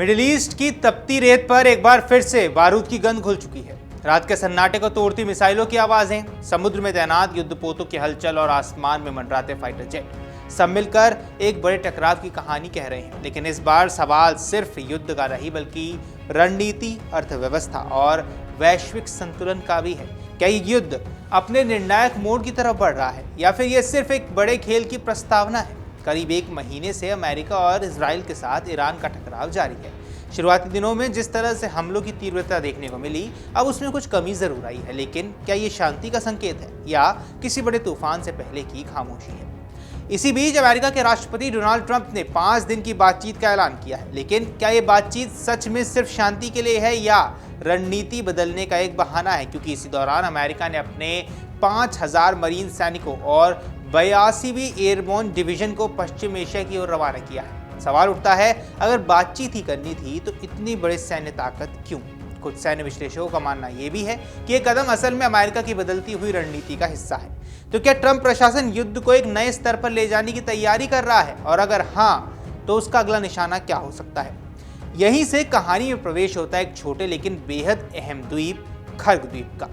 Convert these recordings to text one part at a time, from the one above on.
Middle east की तपती रेत पर एक बार फिर से बारूद की गंध घुल चुकी है। रात के सन्नाटे को तोड़ती मिसाइलों की आवाजें, समुद्र में तैनात युद्धपोतों की हलचल और आसमान में मंडराते फाइटर जेट सब मिलकर एक बड़े टकराव की कहानी कह रहे हैं। लेकिन इस बार सवाल सिर्फ युद्ध का नहीं बल्कि रणनीति, अर्थव्यवस्था और वैश्विक संतुलन का भी है। क्या ये युद्ध अपने निर्णायक मोड़ की तरफ बढ़ रहा है या फिर ये सिर्फ एक बड़े खेल की प्रस्तावना है? करीब एक महीने से अमेरिका और इजराइल के साथ ईरान का टकराव जारी है। शुरुआती दिनों में जिस तरह से हमलों की तीव्रता देखने को मिली, अब उसमें कुछ कमी जरूर आई है। लेकिन क्या ये शांति का संकेत है या किसी बड़े तूफान से पहले की खामोशी है? इसी बीच अमेरिका के राष्ट्रपति डोनाल्ड ट्रंप ने 5 दिन की बातचीत का ऐलान किया है। लेकिन क्या ये बातचीत सच में सिर्फ शांति के लिए है या रणनीति बदलने का एक बहाना है? क्योंकि इसी दौरान अमेरिका ने अपने 5000 मरीन सैनिकों और 82वीं एयरबोर्न डिवीजन को पश्चिम एशिया की ओर रवाना किया है। सवाल उठता है, अगर बातचीत ही करनी थी तो इतनी बड़ी सैन्य ताकत क्यों? कुछ सैन्य विश्लेषकों का मानना यह भी है कि यह कदम असल में अमेरिका की बदलती हुई रणनीति का हिस्सा है। तो क्या ट्रंप प्रशासन युद्ध को एक नए स्तर पर ले जाने की तैयारी कर रहा है? और अगर हाँ, तो उसका अगला निशाना क्या हो सकता है? यहीं से कहानी में प्रवेश होता है एक छोटे लेकिन बेहद अहम द्वीप, खर्ग द्वीप का।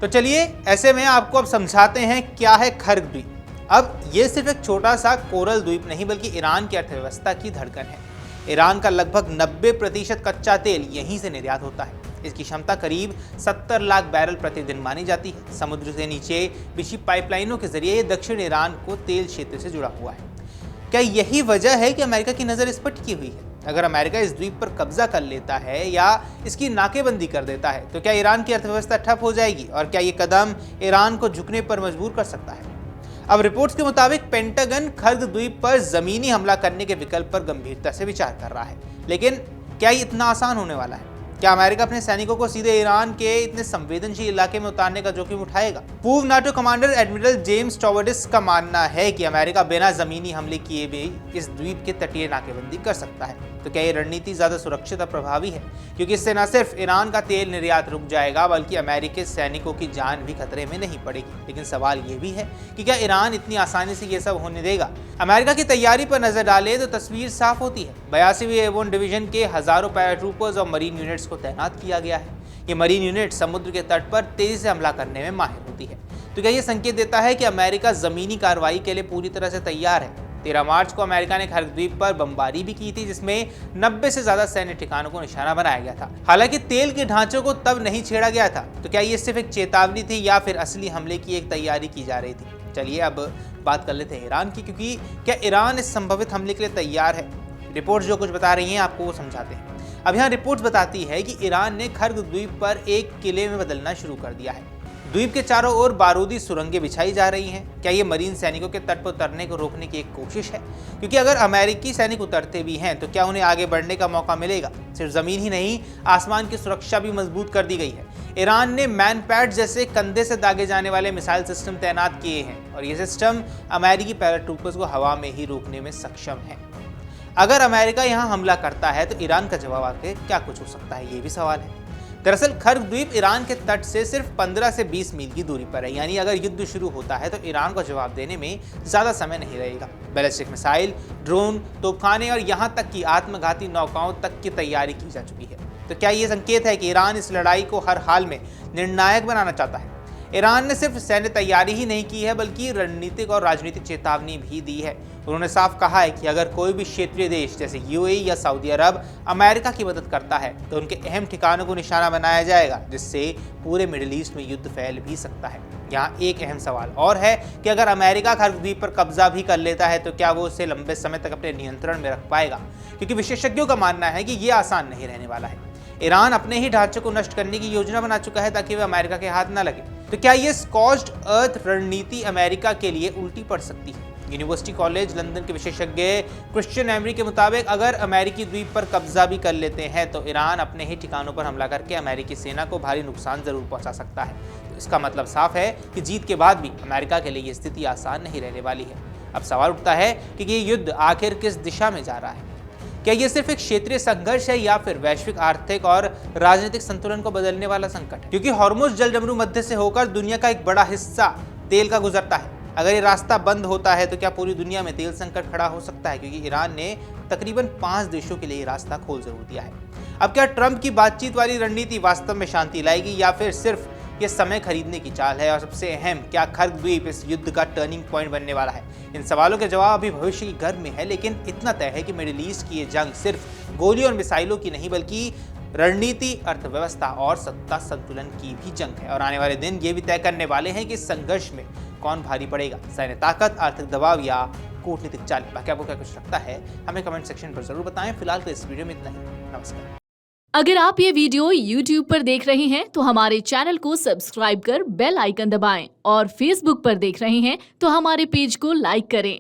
तो चलिए ऐसे में आपको अब समझाते हैं क्या है खर्ग द्वीप। अब ये सिर्फ एक छोटा सा कोरल द्वीप नहीं बल्कि ईरान की अर्थव्यवस्था की धड़कन है। ईरान का लगभग 90% कच्चा तेल यहीं से निर्यात होता है। इसकी क्षमता करीब 70 लाख बैरल प्रतिदिन मानी जाती है। समुद्र से नीचे बिछी पाइपलाइनों के जरिए ये दक्षिण ईरान को तेल क्षेत्र से जुड़ा हुआ है। क्या यही वजह है कि अमेरिका की नज़र इस पर टिकी हुई है? अगर अमेरिका इस द्वीप पर कब्जा कर लेता है या इसकी नाकेबंदी कर देता है तो क्या ईरान की अर्थव्यवस्था ठप हो जाएगी? और क्या ये कदम ईरान को झुकने पर मजबूर कर सकता है? अब रिपोर्ट्स के मुताबिक पेंटागन खर्ग द्वीप पर जमीनी हमला करने के विकल्प पर गंभीरता से विचार कर रहा है। लेकिन क्या ये इतना आसान होने वाला है? क्या अमेरिका अपने सैनिकों को सीधे ईरान के इतने संवेदनशील इलाके में उतारने का जोखिम उठाएगा? पूर्व नाटो कमांडर एडमिरल जेम्स स्टोवडिस का मानना है कि अमेरिका बिना जमीनी हमले किए भी इस द्वीप के तटीय नाकेबंदी कर सकता है। तो क्या ये रणनीति ज्यादा सुरक्षित और प्रभावी है? क्योंकि इससे न सिर्फ ईरान का तेल निर्यात रुक जाएगा बल्कि अमेरिकी सैनिकों की जान भी खतरे में नहीं पड़ेगी। लेकिन सवाल ये भी है कि क्या ईरान इतनी आसानी से ये सब होने देगा? अमेरिका की तैयारी पर नजर डाले तो तस्वीर साफ होती है। 82वीं एयरबोर्न डिवीजन के हजारों पैराट्रूपर्स और मरीन यूनिट्स को तैनात किया गया है। ये मरीन यूनिट समुद्र के तट पर तेजी से हमला करने में माहिर होती है। तो क्या ये संकेत देता है कि अमेरिका जमीनी कार्रवाई के लिए पूरी तरह से तैयार है? 13 मार्च को अमेरिका ने खर्ग द्वीप पर बमबारी भी की थी, जिसमें 90 से ज्यादा सैन्य ठिकानों को निशाना बनाया गया था। हालांकि तेल के ढांचों को तब नहीं छेड़ा गया था। तो क्या ये सिर्फ एक चेतावनी थी या फिर असली हमले की एक तैयारी की जा रही थी? चलिए अब बात कर लेते हैं ईरान की, क्योंकि क्या ईरान इस संभावित हमले के लिए तैयार है? रिपोर्ट्स जो कुछ बता रही हैं आपको वो समझाते हैं। अब यहाँ रिपोर्ट्स बताती है कि ईरान ने खर्ग द्वीप पर एक किले में बदलना शुरू कर दिया है। द्वीप के चारों ओर बारूदी सुरंगें बिछाई जा रही हैं। क्या ये मरीन सैनिकों के तट पर उतरने को रोकने की एक कोशिश है? क्योंकि अगर अमेरिकी सैनिक उतरते भी हैं तो क्या उन्हें आगे बढ़ने का मौका मिलेगा? सिर्फ जमीन ही नहीं, आसमान की सुरक्षा भी मजबूत कर दी गई है। ईरान ने मैनपैड जैसे कंधे से दागे जाने वाले मिसाइल सिस्टम तैनात किए हैं और ये सिस्टम अमेरिकी पैराट्रूपर्स को हवा में ही रोकने में सक्षम है। अगर अमेरिका यहाँ हमला करता है तो ईरान का जवाब आखिर क्या कुछ हो सकता है, ये भी सवाल है। दरअसल खर्ग द्वीप ईरान के तट से सिर्फ 15 से 20 मील की दूरी पर है। यानी अगर युद्ध शुरू होता है तो ईरान को जवाब देने में ज्यादा समय नहीं रहेगा। बैलिस्टिक मिसाइल, ड्रोन, तोपखाने और यहाँ तक कि आत्मघाती नौकाओं तक की तैयारी की जा चुकी है। तो क्या ये संकेत है कि ईरान इस लड़ाई को हर हाल में निर्णायक बनाना चाहता है? ईरान ने सिर्फ सैन्य तैयारी ही नहीं की है बल्कि रणनीतिक और राजनीतिक चेतावनी भी दी है। उन्होंने साफ कहा है कि अगर कोई भी क्षेत्रीय देश जैसे यूएई या सऊदी अरब अमेरिका की मदद करता है तो उनके अहम ठिकानों को निशाना बनाया जाएगा, जिससे पूरे मिडिल ईस्ट में युद्ध फैल भी सकता है। यहाँ एक अहम सवाल और है कि अगर अमेरिका खर्ग द्वीप पर कब्जा भी कर लेता है तो क्या वो उसे लंबे समय तक अपने नियंत्रण में रख पाएगा? क्योंकि विशेषज्ञों का मानना है कि ये आसान नहीं रहने वाला है। ईरान अपने ही ढांचे को नष्ट करने की योजना बना चुका है ताकि वह अमेरिका के हाथ न लगे। तो क्या ये स्कॉच्ड अर्थ रणनीति अमेरिका के लिए उल्टी पड़ सकती है? यूनिवर्सिटी कॉलेज लंदन के विशेषज्ञ क्रिश्चियन एमरी के मुताबिक अगर अमेरिकी द्वीप पर कब्जा भी कर लेते हैं तो ईरान अपने ही ठिकानों पर हमला करके अमेरिकी सेना को भारी नुकसान जरूर पहुंचा सकता है। तो इसका मतलब साफ है कि जीत के बाद भी अमेरिका के लिए ये स्थिति आसान नहीं रहने वाली है। अब सवाल उठता है कि ये युद्ध आखिर किस दिशा में जा रहा है? क्या ये सिर्फ एक क्षेत्रीय संघर्ष है या फिर वैश्विक आर्थिक और राजनीतिक संतुलन को बदलने वाला संकट है? क्योंकि हॉर्मुज़ जलडमरू मध्य से होकर दुनिया का एक बड़ा हिस्सा तेल का गुजरता है। अगर ये रास्ता बंद होता है तो क्या पूरी दुनिया में तेल संकट खड़ा हो सकता है, क्योंकि ईरान ने तकरीबन 5 देशों के लिए ये रास्ता खोल जरूर दिया है। अब क्या ट्रंप की बातचीत वाली रणनीति वास्तव में शांति लाएगी या फिर सिर्फ ये समय खरीदने की चाल है? और सबसे अहम, क्या खर्ग द्वीप इस युद्ध का टर्निंग पॉइंट बनने वाला है? इन सवालों के जवाब अभी भविष्य की गर्भ में है, लेकिन इतना तय है कि मिडिल ईस्ट की ये जंग सिर्फ गोलियों और मिसाइलों की नहीं बल्कि रणनीति, अर्थव्यवस्था और सत्ता संतुलन की भी जंग है। और आने वाले दिन ये भी तय करने वाले हैं कि इस संघर्ष में कौन भारी पड़ेगा, सैन्य ताकत, आर्थिक दबाव या कूटनीतिक चालें। बाकी आपको क्या कुछ लगता है हमें कमेंट सेक्शन पर जरूर बताएं। फिलहाल तो इस वीडियो में इतना ही। नमस्कार। अगर आप ये वीडियो YouTube पर देख रहे हैं तो हमारे चैनल को सब्सक्राइब कर बेल आइकन दबाएं और Facebook पर देख रहे हैं तो हमारे पेज को लाइक करें।